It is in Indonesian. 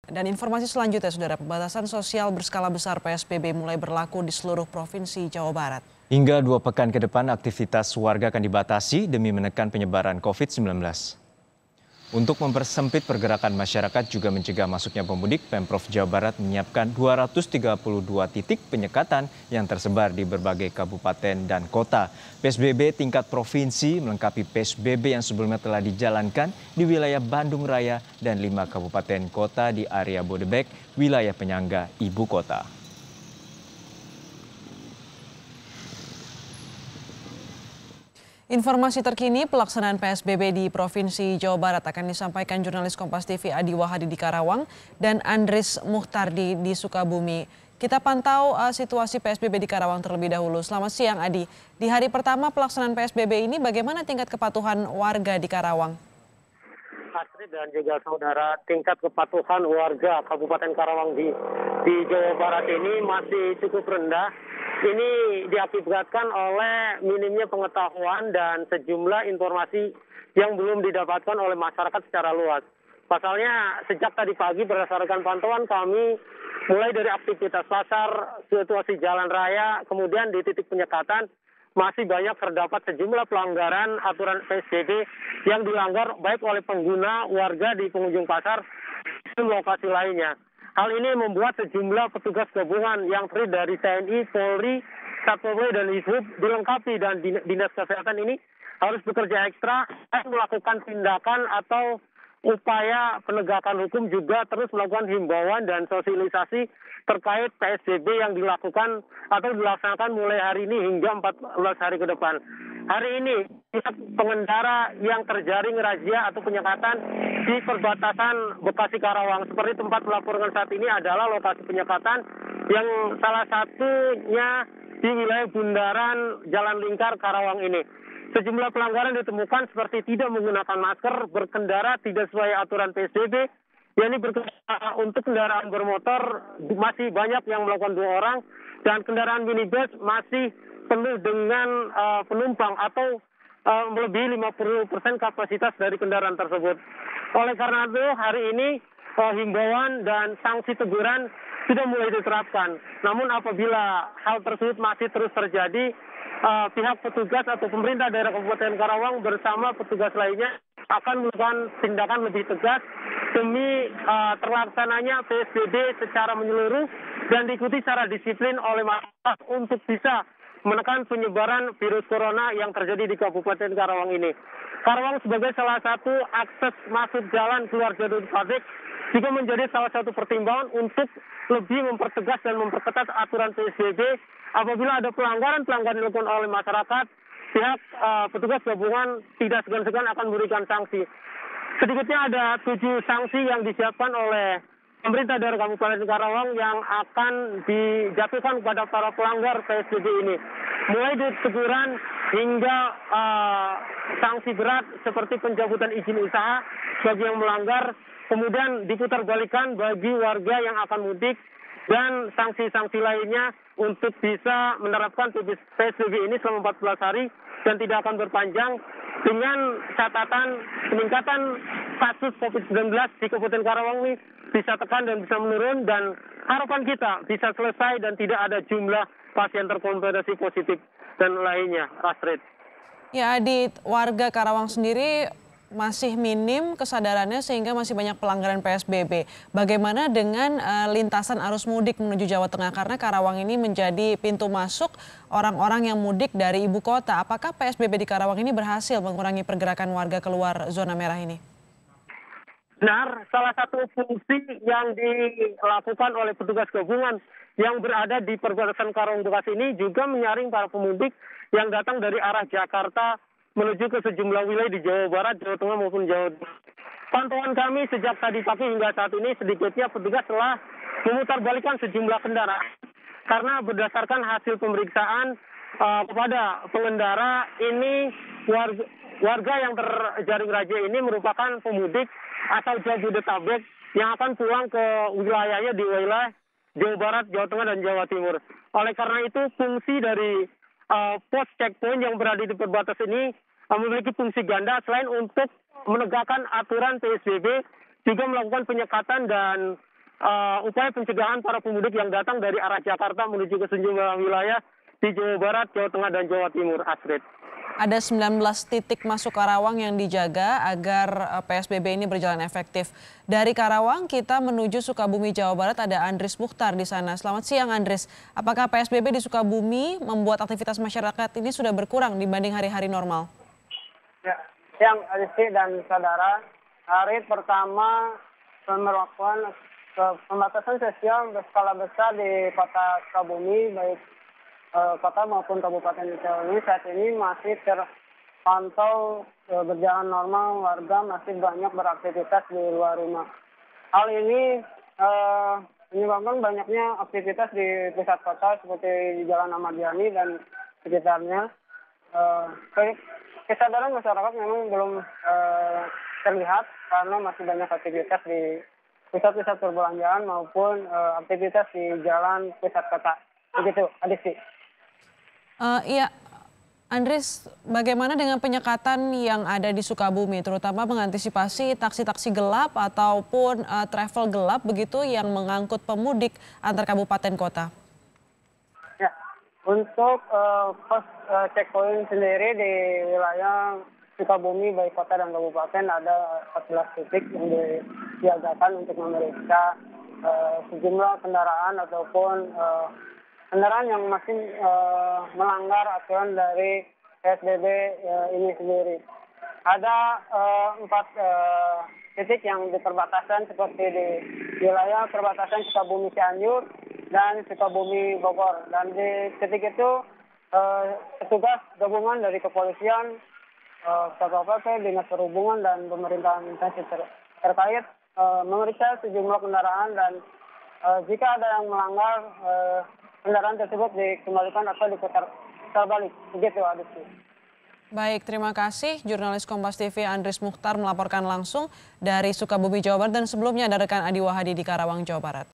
Dan informasi selanjutnya, Saudara, pembatasan sosial berskala besar PSBB mulai berlaku di seluruh provinsi Jawa Barat. Hingga 2 pekan ke depan aktivitas warga akan dibatasi demi menekan penyebaran COVID-19. Untuk mempersempit pergerakan masyarakat juga mencegah masuknya pemudik, Pemprov Jawa Barat menyiapkan 232 titik penyekatan yang tersebar di berbagai kabupaten dan kota. PSBB tingkat provinsi melengkapi PSBB yang sebelumnya telah dijalankan di wilayah Bandung Raya dan 5 kabupaten kota di area Bodebek, wilayah penyangga ibu kota. Informasi terkini pelaksanaan PSBB di Provinsi Jawa Barat akan disampaikan jurnalis Kompas TV Adi Wahadi di Karawang dan Andris Muhtardi di Sukabumi. Kita pantau situasi PSBB di Karawang terlebih dahulu. Selamat siang, Adi. Di hari pertama pelaksanaan PSBB ini bagaimana tingkat kepatuhan warga di Karawang? Astrid dan juga saudara, tingkat kepatuhan warga Kabupaten Karawang di Jawa Barat ini masih cukup rendah. Ini diakibatkan oleh minimnya pengetahuan dan sejumlah informasi yang belum didapatkan oleh masyarakat secara luas. Pasalnya sejak tadi pagi berdasarkan pantauan kami, mulai dari aktivitas pasar, situasi jalan raya, kemudian di titik penyekatan, masih banyak terdapat sejumlah pelanggaran aturan PSBB yang dilanggar baik oleh pengguna, warga di pengunjung pasar, dan lokasi lainnya. Hal ini membuat sejumlah petugas gabungan yang terdiri dari TNI, Polri, Satpol PP, dan Dishub dilengkapi dan Dinas Kesehatan ini harus bekerja ekstra dan melakukan tindakan atau upaya penegakan hukum, juga terus melakukan himbauan dan sosialisasi terkait PSBB yang dilakukan atau dilaksanakan mulai hari ini hingga 14 hari ke depan. Hari ini pihak pengendara yang terjaring razia atau penyekatan di perbatasan Bekasi Karawang seperti tempat melaporkan saat ini adalah lokasi penyekatan yang salah satunya di wilayah bundaran Jalan Lingkar Karawang ini. Sejumlah pelanggaran ditemukan seperti tidak menggunakan masker, berkendara tidak sesuai aturan PSBB, yakni untuk kendaraan bermotor masih banyak yang melakukan 2 orang, dan kendaraan minibus masih penuh dengan penumpang atau melebihi 50% kapasitas dari kendaraan tersebut. Oleh karena itu hari ini himbauan dan sanksi teguran sudah mulai diterapkan. Namun apabila hal tersebut masih terus terjadi, pihak petugas atau pemerintah daerah Kabupaten Karawang bersama petugas lainnya akan melakukan tindakan lebih tegas demi terlaksananya PSBB secara menyeluruh dan diikuti secara disiplin oleh masyarakat untuk bisa menekan penyebaran virus corona yang terjadi di Kabupaten Karawang ini. Karawang sebagai salah satu akses masuk jalan keluar Jabodetabek juga menjadi salah satu pertimbangan untuk lebih mempertegas dan memperketat aturan PSBB. Apabila ada pelanggaran-pelanggaran dilakukan oleh masyarakat, pihak petugas gabungan tidak segan-segan akan memberikan sanksi. Sedikitnya ada 7 sanksi yang disiapkan oleh pemerintah daerah Kabupaten Karawang yang akan dijatuhkan kepada para pelanggar PSBB ini. Mulai dari teguran hingga sanksi berat seperti pencabutan izin usaha bagi yang melanggar, kemudian diputarbalikkan bagi warga yang akan mudik, dan sanksi-sanksi lainnya untuk bisa menerapkan PSBB ini selama 14 hari dan tidak akan berpanjang, dengan catatan peningkatan kasus COVID-19 di Kabupaten Karawang ini bisa tekan dan bisa menurun, dan harapan kita bisa selesai dan tidak ada jumlah pasien terkonfirmasi positif dan lainnya. Astrid. Ya, Adi, warga Karawang sendiri masih minim kesadarannya sehingga masih banyak pelanggaran PSBB. Bagaimana dengan lintasan arus mudik menuju Jawa Tengah, karena Karawang ini menjadi pintu masuk orang-orang yang mudik dari ibu kota. Apakah PSBB di Karawang ini berhasil mengurangi pergerakan warga keluar zona merah ini? Benar, salah satu fungsi yang dilakukan oleh petugas gabungan yang berada di perbatasan Karawang Bekasi ini juga menyaring para pemudik yang datang dari arah Jakarta menuju ke sejumlah wilayah di Jawa Barat, Jawa Tengah maupun Jawa Timur. Pantauan kami sejak tadi pagi hingga saat ini sedikitnya petugas telah memutarbalikkan sejumlah kendaraan karena berdasarkan hasil pemeriksaan kepada pengendara ini, warga yang terjaring razia ini merupakan pemudik asal Jabodetabek yang akan pulang ke wilayahnya di wilayah Jawa Barat, Jawa Tengah, dan Jawa Timur. Oleh karena itu fungsi dari pos checkpoint yang berada di perbatasan ini memiliki fungsi ganda. Selain untuk menegakkan aturan PSBB, juga melakukan penyekatan dan upaya pencegahan para pemudik yang datang dari arah Jakarta menuju ke sejumlah wilayah di Jawa Barat, Jawa Tengah, dan Jawa Timur. Astrid. Ada 19 titik masuk Karawang yang dijaga agar PSBB ini berjalan efektif. Dari Karawang kita menuju Sukabumi, Jawa Barat, ada Andris Mukhtar di sana. Selamat siang Andris, apakah PSBB di Sukabumi membuat aktivitas masyarakat ini sudah berkurang dibanding hari-hari normal? Ya, siang Adisti dan saudara, hari pertama pemberlakuan pembatasan sosial berskala besar di kota Sukabumi, baik kota maupun kabupaten Sukabumi saat ini masih terpantau berjalan normal, warga masih banyak beraktivitas di luar rumah. Hal ini menyebabkan banyaknya aktivitas di pusat kota seperti di Jalan Ahmad Yani dan sekitarnya. Kesadaran masyarakat memang belum terlihat karena masih banyak aktivitas di pusat-pusat perbelanjaan maupun aktivitas di jalan pusat kota. Begitu, Adisti. Iya, Andris, bagaimana dengan penyekatan yang ada di Sukabumi, terutama mengantisipasi taksi-taksi gelap ataupun travel gelap begitu yang mengangkut pemudik antar kabupaten kota? Ya, untuk pos checkpoint sendiri di wilayah Sukabumi baik kota dan kabupaten ada 14 titik yang disiagakan untuk memeriksa sejumlah kendaraan ataupun kendaraan yang masih melanggar aturan dari PSBB ini sendiri. Ada 4 titik yang di perbatasan seperti di wilayah perbatasan Sukabumi Cianjur dan Sukabumi Bogor. Dan di titik itu petugas gabungan dari kepolisian, Satpol PP, Dinas Perhubungan dan pemerintahan instansi terkait memeriksa sejumlah kendaraan dan jika ada yang melanggar kendaraan tersebut dikembalikan atau diputar balik. Begitu, Adisti. Baik, terima kasih. Jurnalis Kompas TV Andris Mukhtar melaporkan langsung dari Sukabumi, Jawa Barat, dan sebelumnya ada rekan Adi Wahadi di Karawang, Jawa Barat.